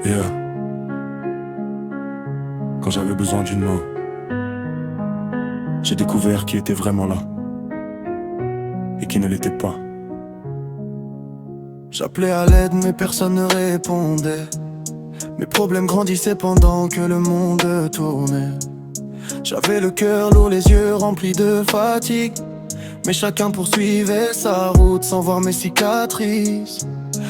Et quand j'avais besoin d'une main, j'ai découvert qui était vraiment là et qui ne l'était pas. J'appelais à l'aide mais personne ne répondait. Mes problèmes grandissaient pendant que le monde tournait. J'avais le cœur lourd, les yeux remplis de fatigue, mais chacun poursuivait sa route sans voir mes cicatrices.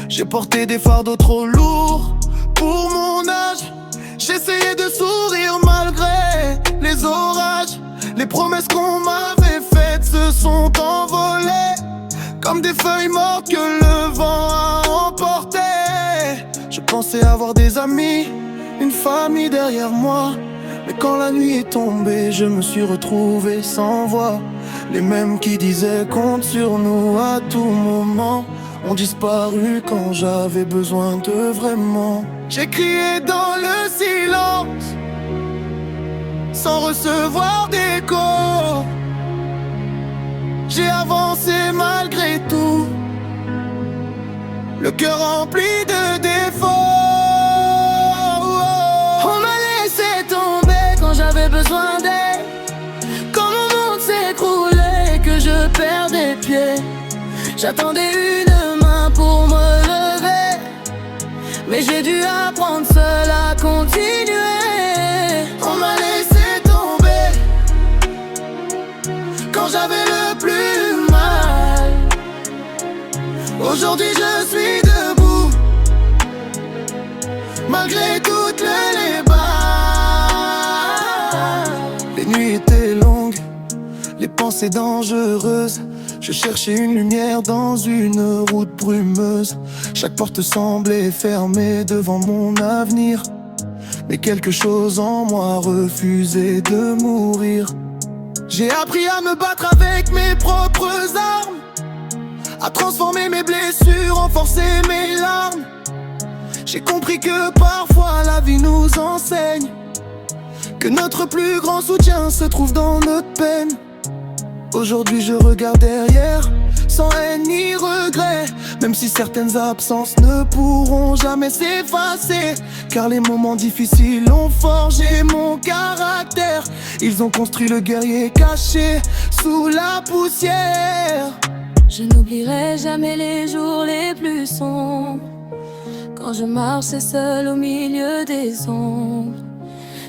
J'ai porté des fardeaux trop lourds pour mon âge. J'essayais de sourire malgré les orages. Les promesses qu'on m'avait faites se sont envolées comme des feuilles mortes que le vent a emportées. Je pensais avoir des amis, une famille derrière moi, mais quand la nuit est tombée, je me suis retrouvé sans voix. Les mêmes qui disaient compte sur nous à tout moment ont disparu quand j'avais besoin d'eux vraiment. J'ai crié dans le silence sans recevoir d'écho. J'ai avancé malgré tout, le cœur rempli de défauts. On m'a laissé tomber quand j'avais besoin d'aide, quand mon monde s'écroulait et que je perdais pied. J'attendais une main pour me lever, mais j'ai dû apprendre seul à continuer. On m'a laissé tomber quand j'avais le plus mal. Aujourd'hui je suis debout, malgré toutes les balles. Les nuits étaient longues, les pensées dangereuses. Je cherchais une lumière dans une route brumeuse. Chaque porte semblait fermée devant mon avenir, mais quelque chose en moi refusait de mourir. J'ai appris à me battre avec mes propres armes, à transformer mes blessures en force et mes larmes. J'ai compris que parfois la vie nous enseigne que notre plus grand soutien se trouve dans notre peine. Aujourd'hui je regarde derrière, sans haine ni regret, même si certaines absences ne pourront jamais s'effacer, car les moments difficiles ont forgé mon caractère. Ils ont construit le guerrier caché sous la poussière. Je n'oublierai jamais les jours les plus sombres, quand je marchais seul au milieu des ombres.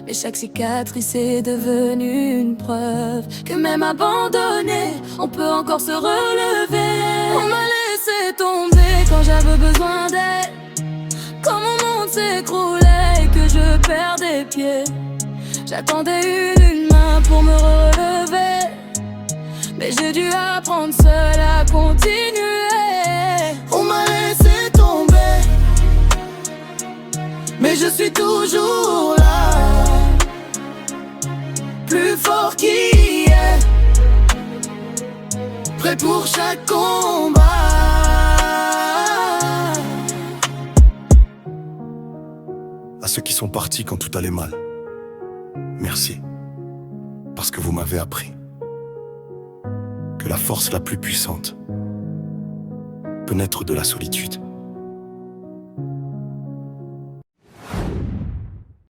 Mais chaque cicatrice est devenue une preuve que même abandonné, on peut encore se relever. On m'a laissé tomber quand j'avais besoin d'aide, quand mon monde s'écroulait et que je perdais pied. J'attendais une main pour me relever, mais j'ai dû apprendre seul à continuer. On m'a laissé tomber, mais je suis toujours là, plus fort qu'hier, prêt pour chaque combat. À ceux qui sont partis quand tout allait mal, merci, parce que vous m'avez appris que la force la plus puissante peut naître de la solitude.